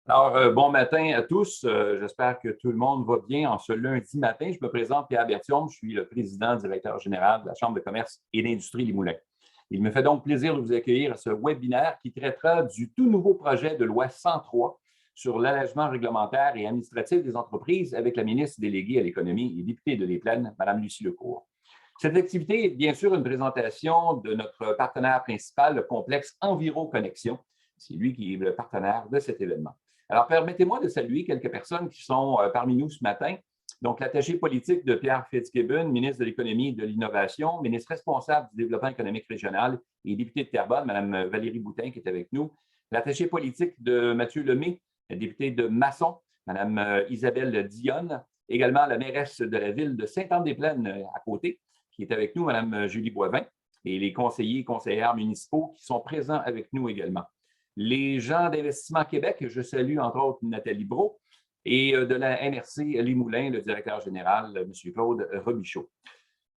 Bon matin à tous. J'espère que tout le monde va bien en ce lundi matin. Je me présente Pierre Berthiaume. Je suis le président directeur général de la Chambre de commerce et d'industrie Limoulins. Il me fait donc plaisir de vous accueillir à ce webinaire qui traitera du tout nouveau projet de loi 103 sur l'allègement réglementaire et administratif des entreprises avec la ministre déléguée à l'économie et députée de Les Plaines, Mme Lucie Lecourt. Cette activité est bien sûr une présentation de notre partenaire principal, le complexe EnviroConnexion. C'est lui qui est le partenaire de cet événement. Alors, permettez-moi de saluer quelques personnes qui sont parmi nous ce matin. Donc, l'attaché politique de Pierre Fitzgibbon, ministre de l'Économie et de l'Innovation, ministre responsable du développement économique régional et député de Terrebonne, Mme Valérie Boutin, qui est avec nous. L'attaché politique de Mathieu Lemay, député de Masson, Mme Isabelle Dionne. Également, la mairesse de la ville de Sainte-Anne-des-Plaines, à côté, qui est avec nous, Mme Julie Boivin. Et les conseillers et conseillères municipaux qui sont présents avec nous également. Les gens d'Investissement Québec, je salue entre autres Nathalie Brault, et de la MRC Limoulins, le directeur général, M. Claude Robichaud.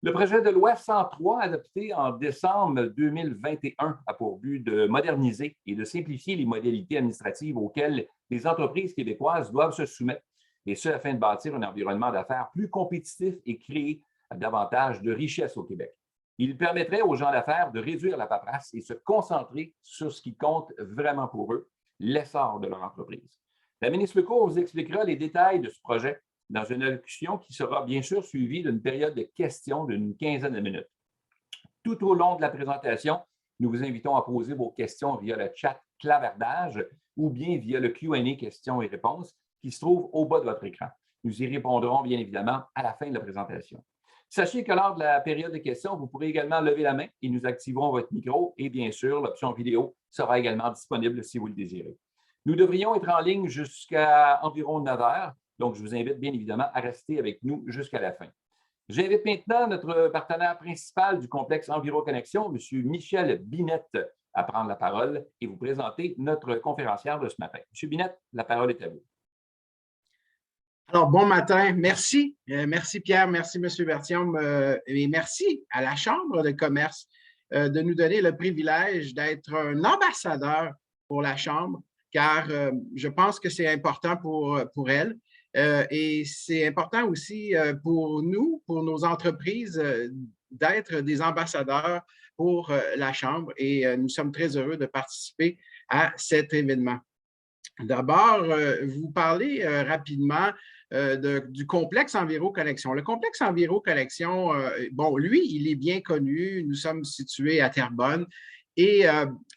Le projet de loi 103, adopté en décembre 2021, a pour but de moderniser et de simplifier les modalités administratives auxquelles les entreprises québécoises doivent se soumettre, et ce afin de bâtir un environnement d'affaires plus compétitif et créer davantage de richesses au Québec. Il permettrait aux gens d'affaires de réduire la paperasse et se concentrer sur ce qui compte vraiment pour eux, l'essor de leur entreprise. La ministre Lecourt vous expliquera les détails de ce projet dans une allocution qui sera bien sûr suivie d'une période de questions d'une quinzaine de minutes. Tout au long de la présentation, nous vous invitons à poser vos questions via le chat clavardage ou bien via le Q&A questions et réponses qui se trouve au bas de votre écran. Nous y répondrons bien évidemment à la fin de la présentation. Sachez que lors de la période de questions, vous pourrez également lever la main et nous activerons votre micro et bien sûr, l'option vidéo sera également disponible si vous le désirez. Nous devrions être en ligne jusqu'à environ 9 heures, donc je vous invite bien évidemment à rester avec nous jusqu'à la fin. J'invite maintenant notre partenaire principal du complexe EnviroConnexion, M. Michel Binette, à prendre la parole et vous présenter notre conférencière de ce matin. M. Binette, la parole est à vous. Alors, bon matin. Merci. Merci Pierre, merci M. Berthiaume et merci à la Chambre de commerce de nous donner le privilège d'être un ambassadeur pour la Chambre, car je pense que c'est important pour elle et c'est important aussi pour nous, pour nos entreprises, d'être des ambassadeurs pour la Chambre et nous sommes très heureux de participer à cet événement. D'abord, vous parlez rapidement du complexe EnviroConnexion. Le complexe EnviroConnexion, bon, lui, il est bien connu. Nous sommes situés à Terrebonne et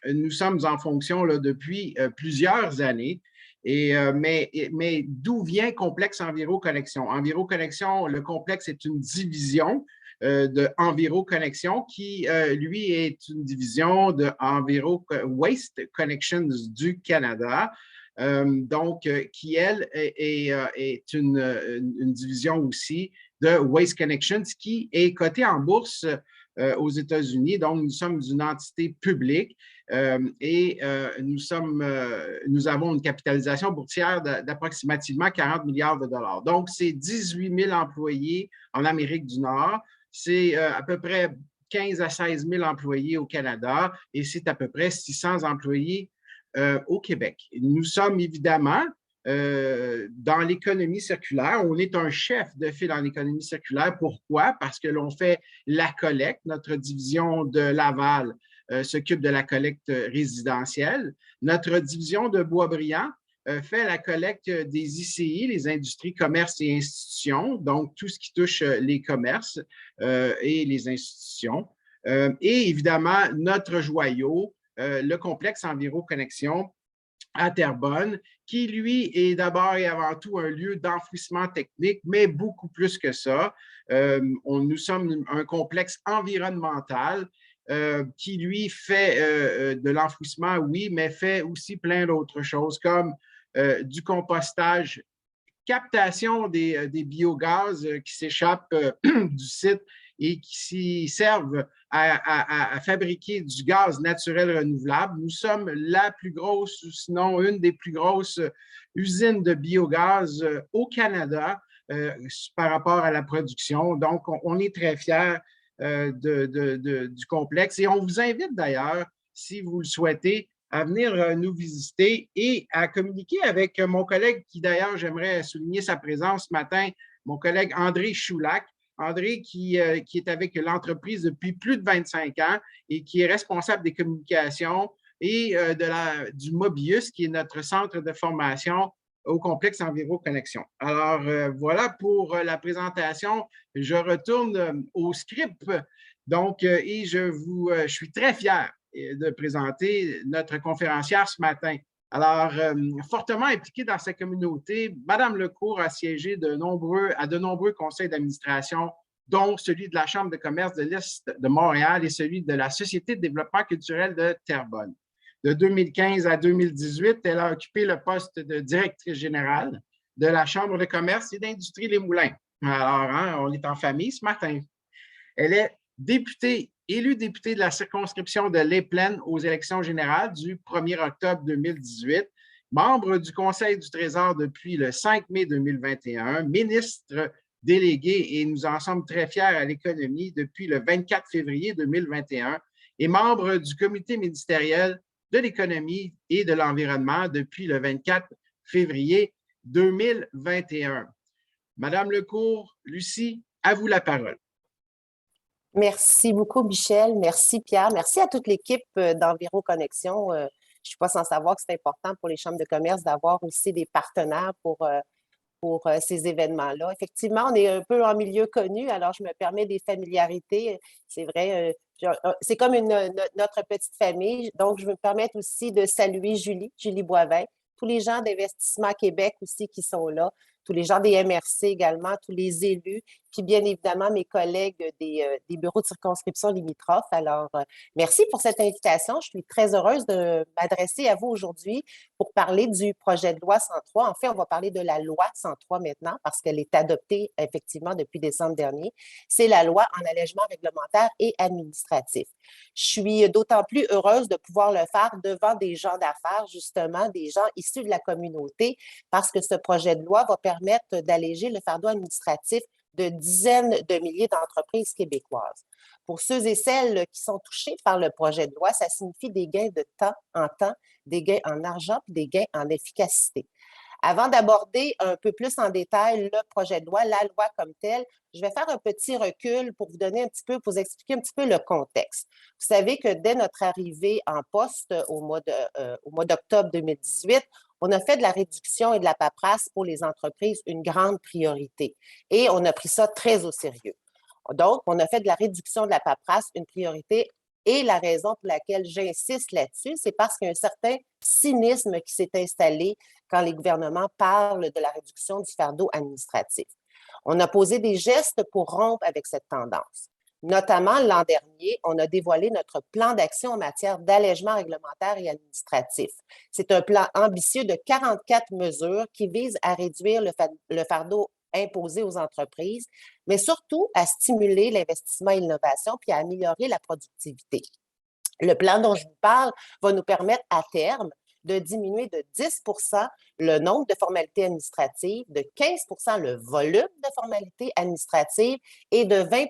nous sommes en fonction là, depuis plusieurs années. Mais d'où vient complexe EnviroConnexion? EnviroConnexion, le complexe est une division de EnviroConnexion qui, lui, est une division de Enviro Waste Connections du Canada. Qui, elle, est une division aussi de Waste Connections qui est cotée en bourse aux États-Unis. Donc, nous sommes une entité publique et nous avons une capitalisation boursière d'approximativement 40 milliards de dollars. Donc, c'est 18 000 employés en Amérique du Nord. C'est à peu près 15 à 16 000 employés au Canada et c'est à peu près 600 employés au Québec. Nous sommes évidemment dans l'économie circulaire. On est un chef de file en économie circulaire. Pourquoi? Parce que l'on fait la collecte. Notre division de Laval s'occupe de la collecte résidentielle. Notre division de Boisbriand fait la collecte des ICI, les industries, commerces et institutions, donc tout ce qui touche les commerces et les institutions. Et évidemment, notre joyau, le complexe EnviroConnexion à Terrebonne, qui, lui, est d'abord et avant tout un lieu d'enfouissement technique, mais beaucoup plus que ça. Nous sommes un complexe environnemental qui, lui, fait de l'enfouissement, oui, mais fait aussi plein d'autres choses, comme du compostage, captation des biogaz qui s'échappent du site et qui servent à fabriquer du gaz naturel renouvelable. Nous sommes la plus grosse, sinon une des plus grosses usines de biogaz au Canada par rapport à la production. Donc, on est très fiers du complexe et on vous invite d'ailleurs, si vous le souhaitez, à venir nous visiter et à communiquer avec mon collègue qui, d'ailleurs, j'aimerais souligner sa présence ce matin, mon collègue André Choulac. André qui est avec l'entreprise depuis plus de 25 ans et qui est responsable des communications et du Mobius, qui est notre centre de formation au complexe Enviro Connexion. Alors, voilà pour la présentation. Je retourne au script. Donc, et je suis très fier de présenter notre conférencière ce matin. Alors, fortement impliquée dans sa communauté, Mme Lecourt a siégé à de nombreux conseils d'administration, dont celui de la Chambre de commerce de l'Est de Montréal et celui de la Société de développement culturel de Terrebonne. De 2015 à 2018, elle a occupé le poste de directrice générale de la Chambre de commerce et d'industrie Les Moulins. Alors, hein, on est en famille ce matin. Elle est élue députée de la circonscription de Les Plaines aux élections générales du 1er octobre 2018, membre du Conseil du Trésor depuis le 5 mai 2021, ministre délégué, et nous en sommes très fiers, à l'économie depuis le 24 février 2021 et membre du comité ministériel de l'économie et de l'environnement depuis le 24 février 2021. Madame Lecourt, Lucie, à vous la parole. Merci beaucoup, Michel. Merci, Pierre. Merci à toute l'équipe d'Enviro Connexion. Je ne suis pas sans savoir que c'est important pour les chambres de commerce d'avoir aussi des partenaires pour ces événements-là. Effectivement, on est un peu en milieu connu, alors je me permets des familiarités. C'est vrai, c'est comme notre petite famille. Donc, je veux me permettre aussi de saluer Julie Boivin, tous les gens d'Investissement Québec aussi qui sont là, tous les gens des MRC également, tous les élus, puis bien évidemment mes collègues des bureaux de circonscription limitrophes. Alors, merci pour cette invitation. Je suis très heureuse de m'adresser à vous aujourd'hui pour parler du projet de loi 103. En fait, on va parler de la loi 103 maintenant parce qu'elle est adoptée effectivement depuis décembre dernier. C'est la loi en allègement réglementaire et administratif. Je suis d'autant plus heureuse de pouvoir le faire devant des gens d'affaires, justement, des gens issus de la communauté, parce que ce projet de loi va permettre d'alléger le fardeau administratif de dizaines de milliers d'entreprises québécoises. Pour ceux et celles qui sont touchés par le projet de loi, ça signifie des gains de temps, des gains en argent et des gains en efficacité. Avant d'aborder un peu plus en détail le projet de loi, la loi comme telle, je vais faire un petit recul pour vous donner un petit peu, pour vous expliquer un petit peu le contexte. Vous savez que dès notre arrivée en poste au mois d'octobre 2018, on a fait de la réduction et de la paperasse pour les entreprises une grande priorité et on a pris ça très au sérieux. Donc, on a fait de la réduction de la paperasse une priorité et la raison pour laquelle j'insiste là-dessus, c'est parce qu'il y a un certain cynisme qui s'est installé quand les gouvernements parlent de la réduction du fardeau administratif. On a posé des gestes pour rompre avec cette tendance. Notamment, l'an dernier, on a dévoilé notre plan d'action en matière d'allègement réglementaire et administratif. C'est un plan ambitieux de 44 mesures qui vise à réduire le fardeau imposé aux entreprises, mais surtout à stimuler l'investissement et l'innovation puis à améliorer la productivité. Le plan dont je vous parle va nous permettre à terme de diminuer de 10 le nombre de formalités administratives, de 15 le volume de formalités administratives et de 20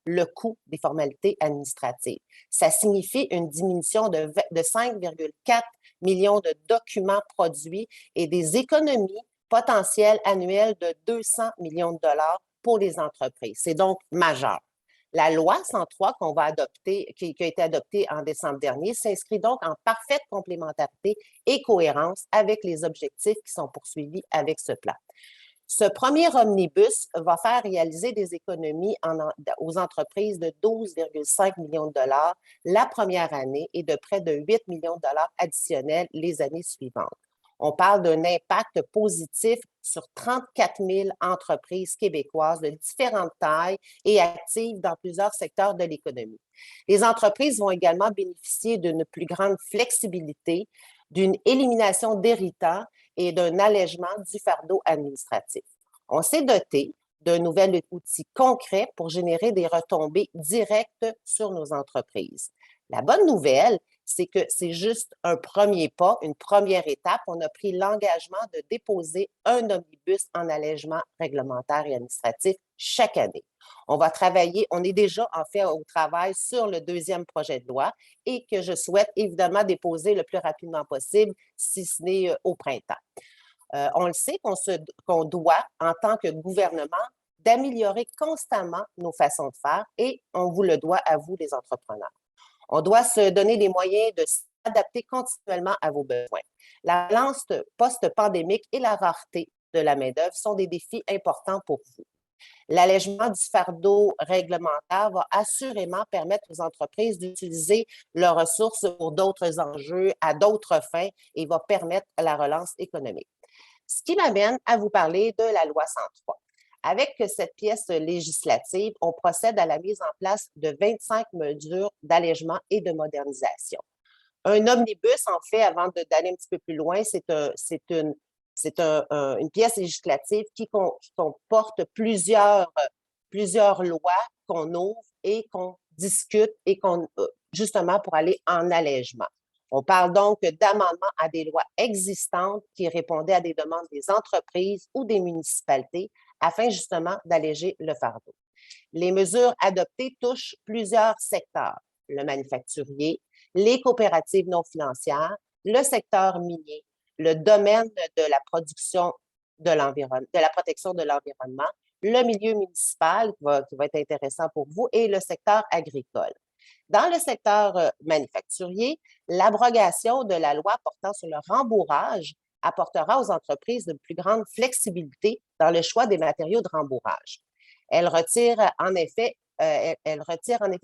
le coût des formalités administratives. Ça signifie une diminution de 5,4 millions de documents produits et des économies potentielles annuelles de 200 millions de dollars pour les entreprises. C'est donc majeur. La loi 103 qu'on va adopter, qui a été adoptée en décembre dernier, s'inscrit donc en parfaite complémentarité et cohérence avec les objectifs qui sont poursuivis avec ce plan. Ce premier omnibus va faire réaliser des économies aux entreprises de 12,5 millions de dollars la première année et de près de 8 millions de dollars additionnels les années suivantes. On parle d'un impact positif sur 34 000 entreprises québécoises de différentes tailles et actives dans plusieurs secteurs de l'économie. Les entreprises vont également bénéficier d'une plus grande flexibilité, d'une élimination d'irritants et d'un allègement du fardeau administratif. On s'est doté d'un nouvel outil concret pour générer des retombées directes sur nos entreprises. La bonne nouvelle, c'est que c'est juste un premier pas, une première étape. On a pris l'engagement de déposer un omnibus en allègement réglementaire et administratif chaque année. On va travailler, on est déjà en fait au travail sur le deuxième projet de loi et que je souhaite évidemment déposer le plus rapidement possible, si ce n'est au printemps. On le sait qu'on doit, en tant que gouvernement, d'améliorer constamment nos façons de faire et on vous le doit à vous, les entrepreneurs. On doit se donner les moyens de s'adapter continuellement à vos besoins. La relance post-pandémique et la rareté de la main-d'œuvre sont des défis importants pour vous. L'allègement du fardeau réglementaire va assurément permettre aux entreprises d'utiliser leurs ressources pour d'autres enjeux, à d'autres fins, et va permettre la relance économique. Ce qui m'amène à vous parler de la loi 103. Avec cette pièce législative, on procède à la mise en place de 25 mesures d'allègement et de modernisation. Un omnibus, en fait, avant d'aller un petit peu plus loin, c'est une pièce législative qui comporte plusieurs lois qu'on ouvre et qu'on discute et justement pour aller en allègement. On parle donc d'amendements à des lois existantes qui répondaient à des demandes des entreprises ou des municipalités afin justement d'alléger le fardeau. Les mesures adoptées touchent plusieurs secteurs, le manufacturier, les coopératives non financières, le secteur minier, le domaine de la production de l'environnement, de la protection de l'environnement, le milieu municipal qui va être intéressant pour vous et le secteur agricole. Dans le secteur manufacturier, l'abrogation de la loi portant sur le rembourrage apportera aux entreprises une plus grande flexibilité dans le choix des matériaux de rembourrage. Elle retire en effet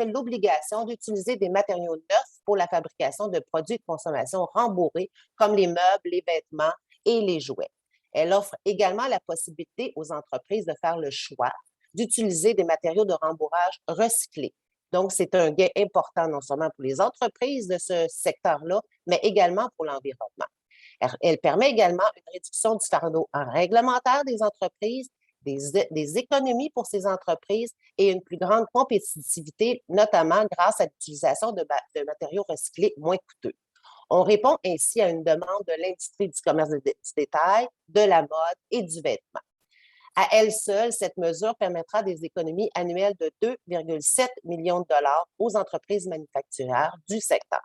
l'obligation d'utiliser des matériaux neufs pour la fabrication de produits de consommation remboursés comme les meubles, les vêtements et les jouets. Elle offre également la possibilité aux entreprises de faire le choix d'utiliser des matériaux de rembourrage recyclés. Donc, c'est un gain important non seulement pour les entreprises de ce secteur-là, mais également pour l'environnement. Elle permet également une réduction du fardeau réglementaire des entreprises, des économies pour ces entreprises et une plus grande compétitivité, notamment grâce à l'utilisation de matériaux recyclés moins coûteux. On répond ainsi à une demande de l'industrie du commerce du détail, de la mode et du vêtement. À elle seule, cette mesure permettra des économies annuelles de 2,7 millions de dollars aux entreprises manufacturières du secteur.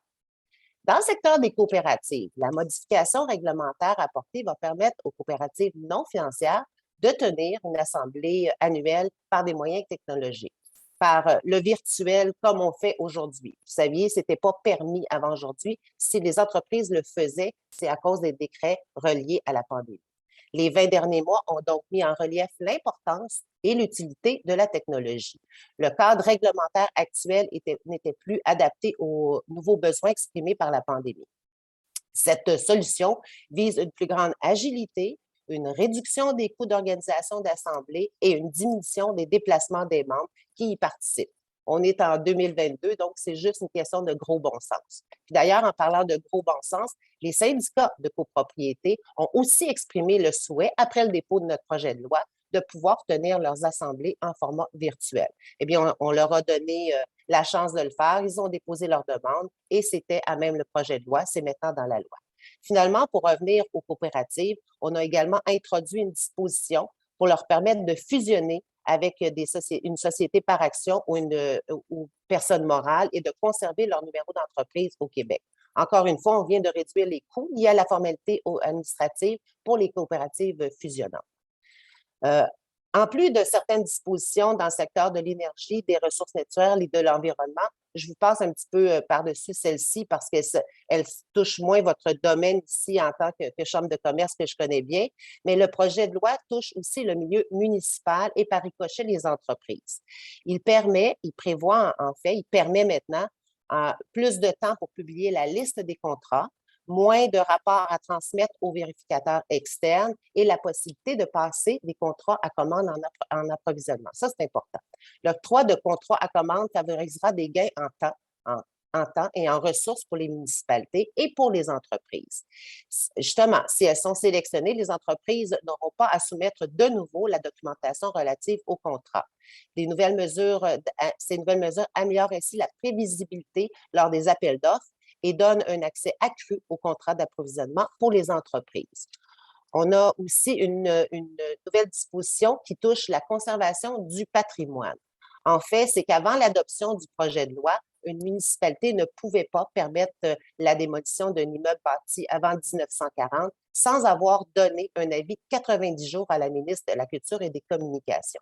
Dans le secteur des coopératives, la modification réglementaire apportée va permettre aux coopératives non financières de tenir une assemblée annuelle par des moyens technologiques, par le virtuel comme on fait aujourd'hui. Vous saviez, ce n'était pas permis avant aujourd'hui. Si les entreprises le faisaient, c'est à cause des décrets reliés à la pandémie. Les 20 derniers mois ont donc mis en relief l'importance et l'utilité de la technologie. Le cadre réglementaire actuel n'était plus adapté aux nouveaux besoins exprimés par la pandémie. Cette solution vise une plus grande agilité, une réduction des coûts d'organisation d'assemblée et une diminution des déplacements des membres qui y participent. On est en 2022, donc c'est juste une question de gros bon sens. Puis d'ailleurs, en parlant de gros bon sens, les syndicats de copropriété ont aussi exprimé le souhait, après le dépôt de notre projet de loi, de pouvoir tenir leurs assemblées en format virtuel. Eh bien, on leur a donné la chance de le faire. Ils ont déposé leur demande et c'était à même le projet de loi. C'est maintenant dans la loi. Finalement, pour revenir aux coopératives, on a également introduit une disposition pour leur permettre de fusionner avec une société par action ou personne morale et de conserver leur numéro d'entreprise au Québec. Encore une fois, on vient de réduire les coûts liés à la formalité administrative pour les coopératives fusionnantes. En plus de certaines dispositions dans le secteur de l'énergie, des ressources naturelles et de l'environnement, je vous passe un petit peu par-dessus celle-ci parce qu'elle touche moins votre domaine ici en tant que Chambre de commerce que je connais bien, mais le projet de loi touche aussi le milieu municipal et par ricochet les entreprises. Il permet maintenant plus de temps pour publier la liste des contrats, moins de rapports à transmettre aux vérificateurs externes et la possibilité de passer des contrats à commande en approvisionnement. Ça, c'est important. L'octroi de contrats à commande favorisera des gains en temps et en ressources pour les municipalités et pour les entreprises. Justement, si elles sont sélectionnées, les entreprises n'auront pas à soumettre de nouveau la documentation relative au contrat. Ces nouvelles mesures améliorent ainsi la prévisibilité lors des appels d'offres et donne un accès accru aux contrats d'approvisionnement pour les entreprises. On a aussi une nouvelle disposition qui touche la conservation du patrimoine. En fait, c'est qu'avant l'adoption du projet de loi, une municipalité ne pouvait pas permettre la démolition d'un immeuble bâti avant 1940 sans avoir donné un avis de 90 jours à la ministre de la Culture et des Communications.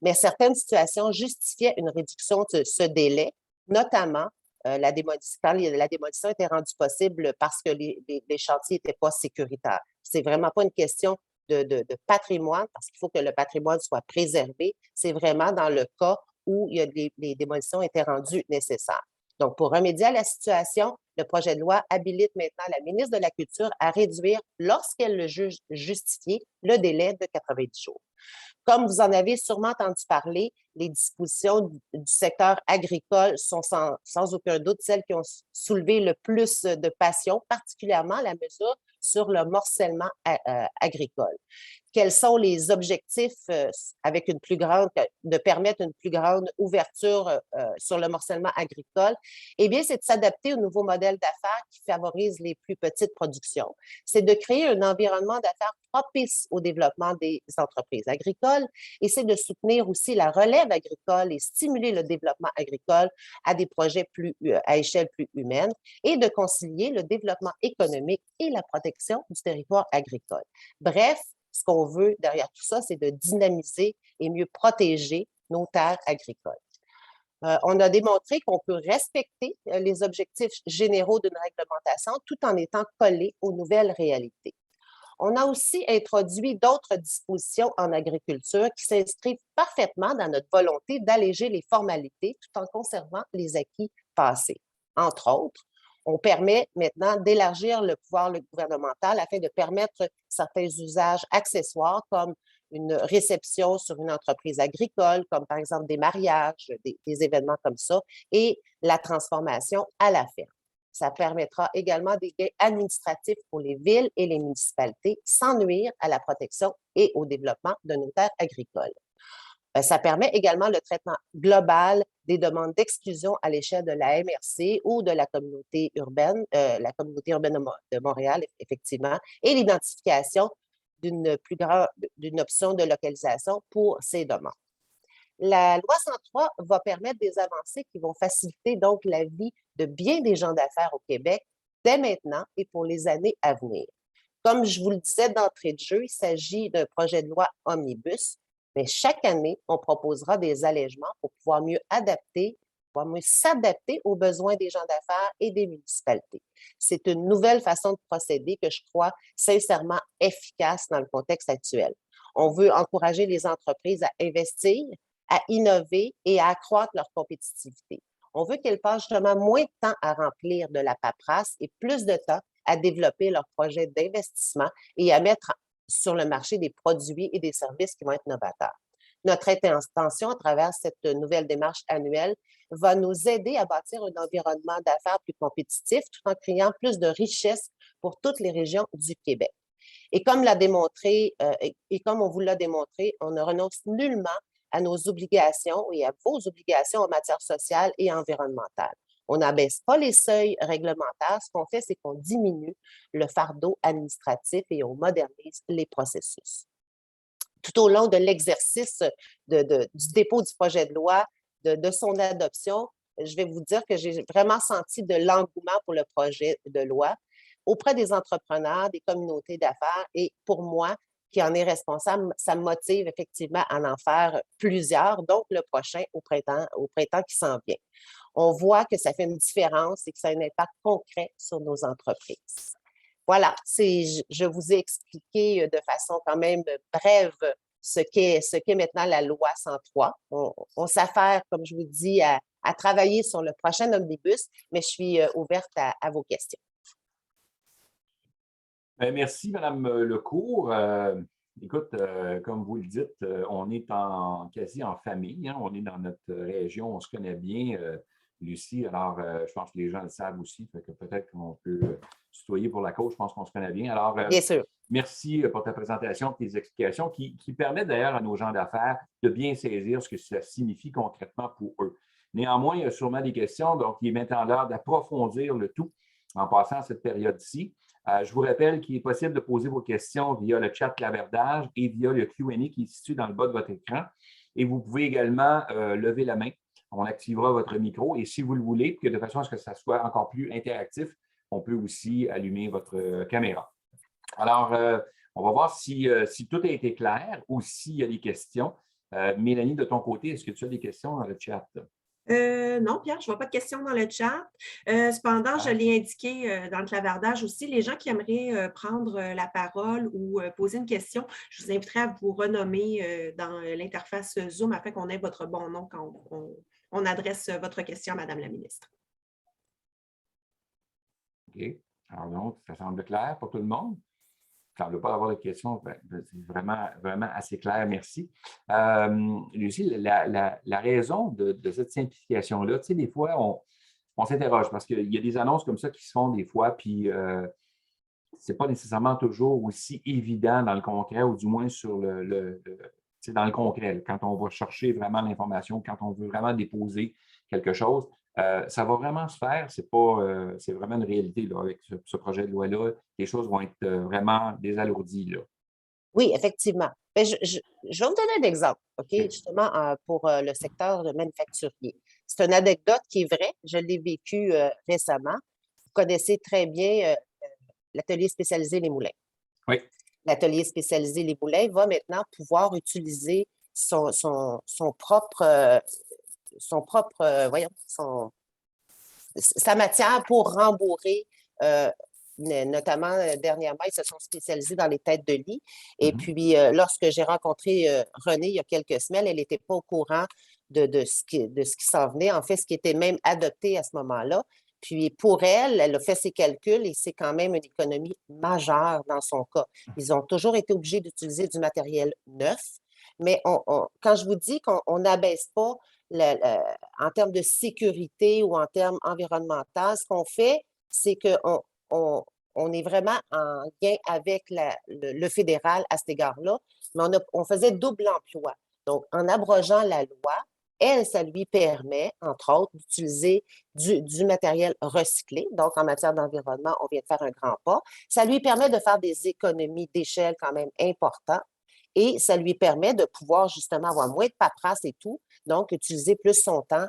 Mais certaines situations justifiaient une réduction de ce délai, notamment la démolition était rendue possible parce que les chantiers n'étaient pas sécuritaires. C'est vraiment pas une question de patrimoine, parce qu'il faut que le patrimoine soit préservé. C'est vraiment dans le cas où les démolitions étaient rendues nécessaires. Donc, pour remédier à la situation, le projet de loi habilite maintenant la ministre de la Culture à réduire, lorsqu'elle le juge justifié, le délai de 90 jours. Comme vous en avez sûrement entendu parler, les dispositions du secteur agricole sont sans aucun doute celles qui ont soulevé le plus de passion, particulièrement la mesure sur le morcellement agricole. Quels sont les objectifs avec de permettre une plus grande ouverture sur le morcellement agricole? Eh bien, c'est de s'adapter au nouveau modèle d'affaires qui favorise les plus petites productions. C'est de créer un environnement d'affaires propice au développement des entreprises agricoles et c'est de soutenir aussi la relève agricole et stimuler le développement agricole à des projets à échelle plus humaine et de concilier le développement économique et la protection du territoire agricole. Bref, ce qu'on veut derrière tout ça, c'est de dynamiser et mieux protéger nos terres agricoles. On a démontré qu'on peut respecter les objectifs généraux d'une réglementation tout en étant collé aux nouvelles réalités. On a aussi introduit d'autres dispositions en agriculture qui s'inscrivent parfaitement dans notre volonté d'alléger les formalités tout en conservant les acquis passés. Entre autres, on permet maintenant d'élargir le pouvoir gouvernemental afin de permettre certains usages accessoires comme une réception sur une entreprise agricole, comme par exemple des mariages, des événements comme ça, et la transformation à la ferme. Ça permettra également des gains administratifs pour les villes et les municipalités sans nuire à la protection et au développement de nos terres agricoles. Ça permet également le traitement global des demandes d'exclusion à l'échelle de la MRC ou de la communauté urbaine de Montréal, effectivement, et l'identification d'une option de localisation pour ces demandes. La loi 103 va permettre des avancées qui vont faciliter donc la vie de bien des gens d'affaires au Québec dès maintenant et pour les années à venir. Comme je vous le disais d'entrée de jeu, il s'agit d'un projet de loi omnibus, mais chaque année, on proposera des allègements pour pouvoir mieux s'adapter aux besoins des gens d'affaires et des municipalités. C'est une nouvelle façon de procéder que je crois sincèrement efficace dans le contexte actuel. On veut encourager les entreprises à investir, à innover et à accroître leur compétitivité. On veut qu'elles passent justement moins de temps à remplir de la paperasse et plus de temps à développer leurs projets d'investissement et à mettre sur le marché des produits et des services qui vont être novateurs. Notre intention à travers cette nouvelle démarche annuelle va nous aider à bâtir un environnement d'affaires plus compétitif tout en créant plus de richesses pour toutes les régions du Québec. Et comme on vous l'a démontré, on ne renonce nullement à nos obligations et à vos obligations en matière sociale et environnementale. On n'abaisse pas les seuils réglementaires. Ce qu'on fait, c'est qu'on diminue le fardeau administratif et on modernise les processus. Tout au long de l'exercice du dépôt du projet de loi, de son adoption, je vais vous dire que j'ai vraiment senti de l'engouement pour le projet de loi auprès des entrepreneurs, des communautés d'affaires et pour moi, qui en est responsable, ça me motive effectivement à en faire plusieurs, donc le prochain au printemps qui s'en vient. On voit que ça fait une différence et que ça a un impact concret sur nos entreprises. Voilà, je vous ai expliqué de façon quand même brève ce qu'est maintenant la loi 103. On s'affaire, comme je vous dis, à travailler sur le prochain omnibus, mais je suis ouverte à vos questions. Bien, merci, Mme Lecourt. Écoute, comme vous le dites, on est quasi en famille. Hein? On est dans notre région, on se connaît bien, Lucie. Alors, je pense que les gens le savent aussi, fait que peut-être qu'on peut se tutoyer pour la cause. Je pense qu'on se connaît bien. Alors, bien sûr. Merci pour ta présentation, tes explications qui permettent d'ailleurs à nos gens d'affaires de bien saisir ce que ça signifie concrètement pour eux. Néanmoins, il y a sûrement des questions, donc il est maintenant l'heure d'approfondir le tout en passant à cette période-ci. Je vous rappelle qu'il est possible de poser vos questions via le chat clavardage et via le Q&A qui est situé dans le bas de votre écran. Et vous pouvez également lever la main. On activera votre micro et si vous le voulez, de façon à ce que ça soit encore plus interactif, on peut aussi allumer votre caméra. Alors, on va voir si tout a été clair ou s'il y a des questions. Mélanie, de ton côté, est-ce que tu as des questions dans le chat? Non, Pierre, je ne vois pas de questions dans le chat. Cependant, je l'ai indiqué dans le clavardage aussi, les gens qui aimeraient prendre la parole ou poser une question, je vous inviterai à vous renommer dans l'interface Zoom afin qu'on ait votre bon nom quand on adresse votre question à Madame la ministre. OK. Alors donc, ça semble clair pour tout le monde? Ça ne semble pas avoir de questions. C'est vraiment, vraiment assez clair. Merci. Lucie, la raison de cette simplification-là, tu sais, des fois, on s'interroge parce qu'il y a des annonces comme ça qui se font des fois, puis ce n'est pas nécessairement toujours aussi évident dans le concret, ou du moins sur dans le concret, quand on va chercher vraiment l'information, quand on veut vraiment déposer quelque chose. Ça va vraiment se faire, c'est vraiment une réalité là, avec ce projet de loi-là. Les choses vont être vraiment désalourdies. Là. Oui, effectivement. Mais je vais vous donner un exemple, OK, justement, pour le secteur manufacturier. C'est une anecdote qui est vraie. Je l'ai vécue récemment. Vous connaissez très bien l'atelier spécialisé Les Moulins. Oui. L'atelier spécialisé Les Moulins va maintenant pouvoir utiliser son propre sa matière pour rembourrer, notamment dernièrement, ils se sont spécialisés dans les têtes de lit. Et puis, lorsque j'ai rencontré Renée il y a quelques semaines, elle n'était pas au courant de ce qui s'en venait, en fait, ce qui était même adopté à ce moment-là. Puis pour elle, elle a fait ses calculs et c'est quand même une économie majeure dans son cas. Ils ont toujours été obligés d'utiliser du matériel neuf, mais quand je vous dis qu'on n'abaisse pas en termes de sécurité ou en termes environnementaux, ce qu'on fait, c'est qu'on est vraiment en lien avec le fédéral à cet égard-là, mais on faisait double emploi. Donc, en abrogeant la loi, ça lui permet, entre autres, d'utiliser du matériel recyclé. Donc, en matière d'environnement, on vient de faire un grand pas. Ça lui permet de faire des économies d'échelle quand même importantes et ça lui permet de pouvoir justement avoir moins de paperasse et tout, donc utiliser plus son temps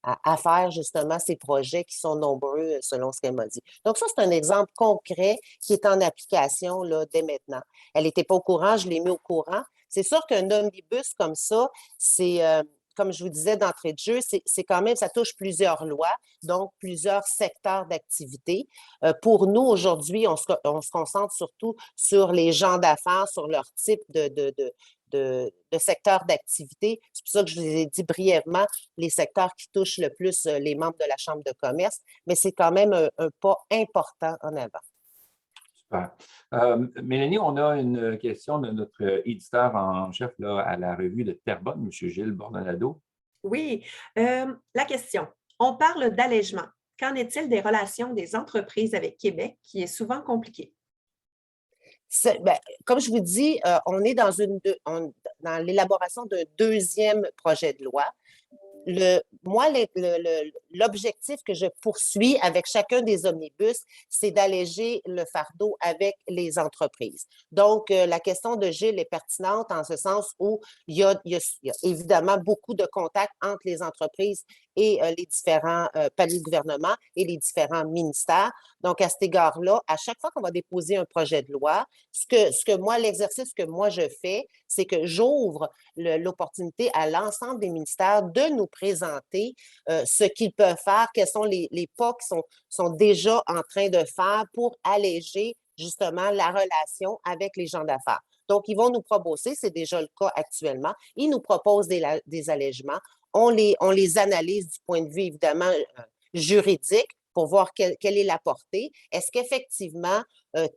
à faire justement ces projets qui sont nombreux selon ce qu'elle m'a dit. Donc, ça, c'est un exemple concret qui est en application là, dès maintenant. Elle n'était pas au courant, je l'ai mis au courant. C'est sûr qu'un omnibus comme ça, c'est, comme je vous disais d'entrée de jeu, c'est quand même, ça touche plusieurs lois, donc plusieurs secteurs d'activité. Pour nous, aujourd'hui, on se concentre surtout sur les gens d'affaires, sur leur type de secteur d'activité. C'est pour ça que je vous ai dit brièvement les secteurs qui touchent le plus les membres de la Chambre de commerce, mais c'est quand même un pas important en avant. Super. Mélanie, on a une question de notre éditeur en chef là, à la revue de Terrebonne, M. Gilles Bordonado. Oui. La question. On parle d'allègement. Qu'en est-il des relations des entreprises avec Québec, qui est souvent compliqué? Comme je vous dis, on est dans l'élaboration d'un deuxième projet de loi. Moi, l'objectif que je poursuis avec chacun des omnibus, c'est d'alléger le fardeau avec les entreprises. Donc, la question de Gilles est pertinente en ce sens où il y a évidemment beaucoup de contacts entre les entreprises et les différents paliers de gouvernement et les différents ministères. Donc, à cet égard-là, à chaque fois qu'on va déposer un projet de loi, l'exercice que moi je fais, c'est que j'ouvre l'opportunité à l'ensemble des ministères de nous présenter ce qu'ils peuvent faire, quels sont les pas qu'ils sont déjà en train de faire pour alléger justement la relation avec les gens d'affaires. Donc, ils vont nous proposer, c'est déjà le cas actuellement, ils nous proposent des allègements. On les analyse du point de vue, évidemment, juridique pour voir quelle est la portée. Est-ce qu'effectivement,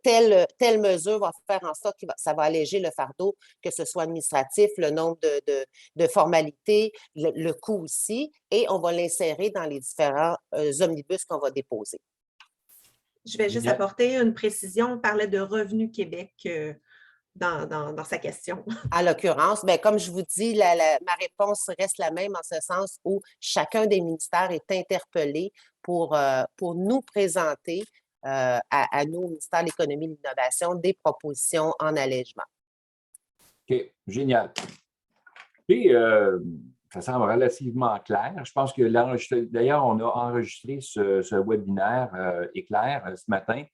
telle mesure va faire en sorte que ça va alléger le fardeau, que ce soit administratif, le nombre de formalités, le coût aussi, et on va l'insérer dans les différents omnibus qu'on va déposer. Je vais juste apporter une précision. On parlait de Revenu Québec dans sa question. En l'occurrence, comme je vous dis, ma réponse reste la même en ce sens où chacun des ministères est interpellé pour nous présenter à nous, au ministère de l'Économie et de l'Innovation, des propositions en allègement. OK, génial. Et ça semble relativement clair. Je pense que d'ailleurs, on a enregistré ce webinaire éclair ce matin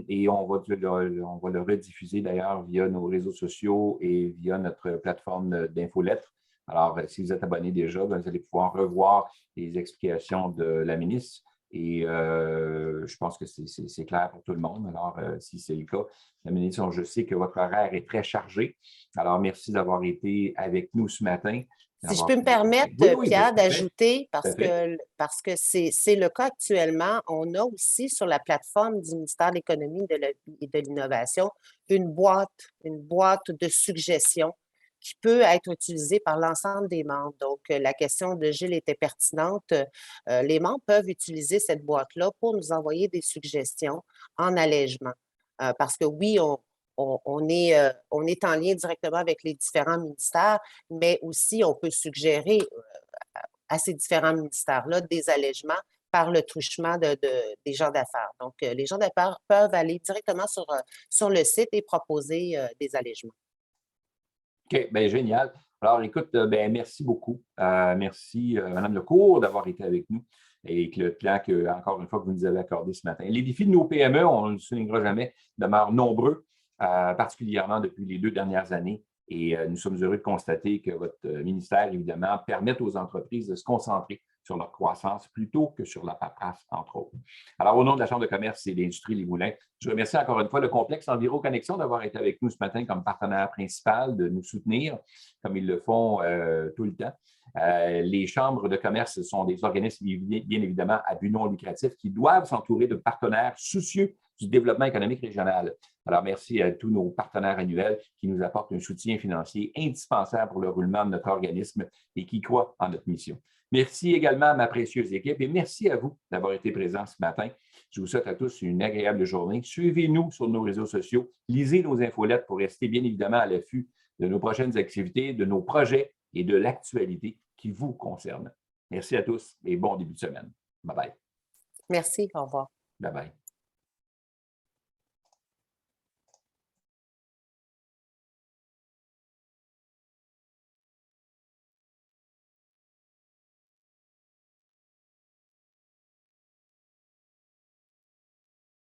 et on va le rediffuser d'ailleurs via nos réseaux sociaux et via notre plateforme d'infolettres. Alors, si vous êtes abonné déjà, vous allez pouvoir revoir les explications de la ministre. Et je pense que c'est clair pour tout le monde. Alors, si c'est le cas, la ministre, je sais que votre horaire est très chargé. Alors, merci d'avoir été avec nous ce matin. Si je peux me permettre, Pierre, d'ajouter, parce que c'est le cas actuellement, on a aussi sur la plateforme du ministère de l'Économie et de l'Innovation une boîte de suggestions qui peut être utilisée par l'ensemble des membres. Donc, la question de Gilles était pertinente. Les membres peuvent utiliser cette boîte-là pour nous envoyer des suggestions en allègement. Parce que oui, on est en lien directement avec les différents ministères, mais aussi on peut suggérer à ces différents ministères-là des allègements par le truchement des gens d'affaires. Donc, les gens d'affaires peuvent aller directement sur le site et proposer des allègements. OK, bien génial. Alors, écoute, merci beaucoup. Merci, Mme Lecourt, d'avoir été avec nous et que le plan encore une fois, que vous nous avez accordé ce matin. Les défis de nos PME, on ne le soulignera jamais, demeurent nombreux, particulièrement depuis les 2 dernières années. Et nous sommes heureux de constater que votre ministère, évidemment, permet aux entreprises de se concentrer sur leur croissance plutôt que sur la paperasse, entre autres. Alors, au nom de la Chambre de commerce et d'industrie Les Moulins, je remercie encore une fois le complexe Enviro Connexion d'avoir été avec nous ce matin comme partenaire principal, de nous soutenir comme ils le font tout le temps. Les chambres de commerce sont des organismes, bien évidemment, à but non lucratif qui doivent s'entourer de partenaires soucieux du développement économique régional. Alors, merci à tous nos partenaires annuels qui nous apportent un soutien financier indispensable pour le roulement de notre organisme et qui croient en notre mission. Merci également à ma précieuse équipe et merci à vous d'avoir été présents ce matin. Je vous souhaite à tous une agréable journée. Suivez-nous sur nos réseaux sociaux, lisez nos infolettes pour rester bien évidemment à l'affût de nos prochaines activités, de nos projets et de l'actualité qui vous concerne. Merci à tous et bon début de semaine. Bye-bye. Merci, au revoir. Bye-bye.